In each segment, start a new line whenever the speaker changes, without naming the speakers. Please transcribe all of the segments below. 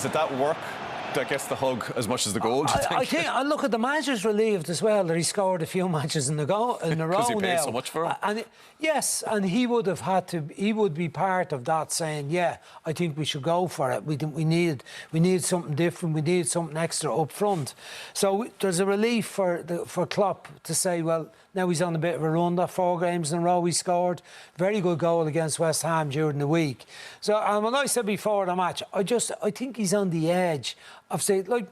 Is it that work that gets the hug as much as the goal, do you think?
I think, look, at the manager's relieved as well that he scored a few matches in a row
Because he paid
now.
so much for him.
Yes, and he would have had to. He would be part of that, saying, "Yeah, I think we should go for it. We need something different. We need something extra up front." So there's a relief for Klopp to say, "Well, now he's on a bit of a run. That 4 games in a row he scored. Very good goal against West Ham during the week." So, and when I said before the match, I think he's on the edge of saying, like,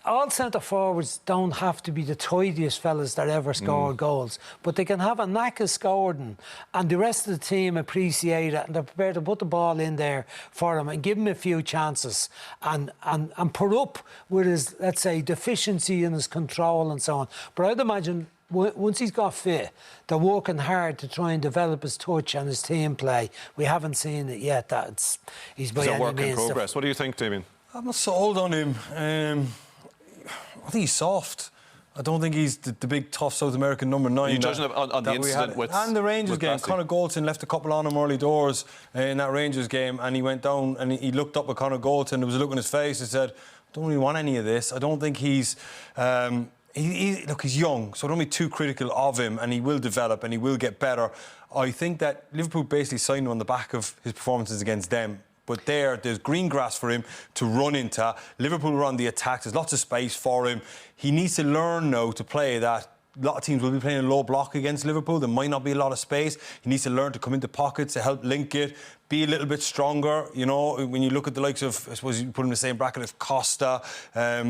all centre forwards don't have to be the tidiest fellas that ever score goals, but they can have a knack of scoring, and the rest of the team appreciate it, and they're prepared to put the ball in there for him and give him a few chances, and put up with his, let's say, deficiency in his control and so on. But I'd imagine once he's got fit, they're working hard to try and develop his touch and his team play. We haven't seen it yet. He's by
It's a
any
work in
means
progress. What do you think, Damien?
I'm not sold on him. I think he's soft. I don't think he's the big, tough South American number 9.
You're judging on the incident with...
And the Rangers game. Conor Goldson left a couple on him early doors in that Rangers game, and he went down and he looked up at Conor Goldson. There was a look on his face and said, I don't really want any of this. I don't think he's... Look, he's young, so don't be too critical of him, and he will develop and he will get better. I think that Liverpool basically signed him on the back of his performances against them. But there's green grass for him to run into. Liverpool are on the attack. There's lots of space for him. He needs to learn now to play that. A lot of teams will be playing a low block against Liverpool. There might not be a lot of space. He needs to learn to come into pockets to help link it, be a little bit stronger. You know, when you look at the likes of, I suppose you put him in the same bracket of Costa,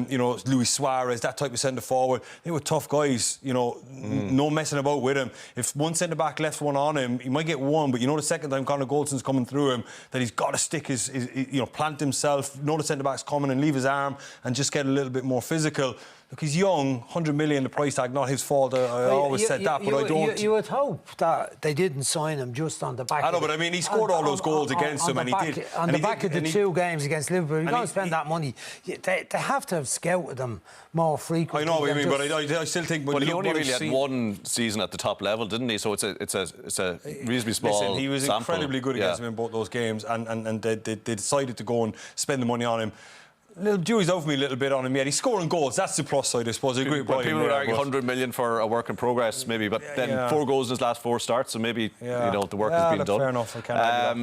you know, Luis Suarez, that type of centre forward. They were tough guys. You know, no messing about with him. If one centre back left one on him, he might get one. But you know, the second time Conor Goldson's coming through him, that he's got to stick his you know, plant himself. Know the centre back's coming and leave his arm and just get a little bit more physical. Look, he's young, 100 million the price tag, not his fault. I always said that, but I don't...
You would hope that they didn't sign him just on the back...
I know, but I mean, he scored all those goals against him, and he did.
On the back of the 2 games against Liverpool, you're going to spend that money. They have to have scouted him more frequently.
I know what you mean, but I still think...
But he only really had 1 season at the top level, didn't he? So it's a reasonably small
Listen, he was
sample.
incredibly good against him in both those games, and they decided to go and spend the money on him. Little jury's over me a little bit on him yet. He's scoring goals. That's the plus side, I suppose. I agree with Brian.
People would argue 100 million for a work in progress, maybe, but then 4 goals in his last 4 starts, so maybe you know the work has been done.
Fair enough. I can't argue that.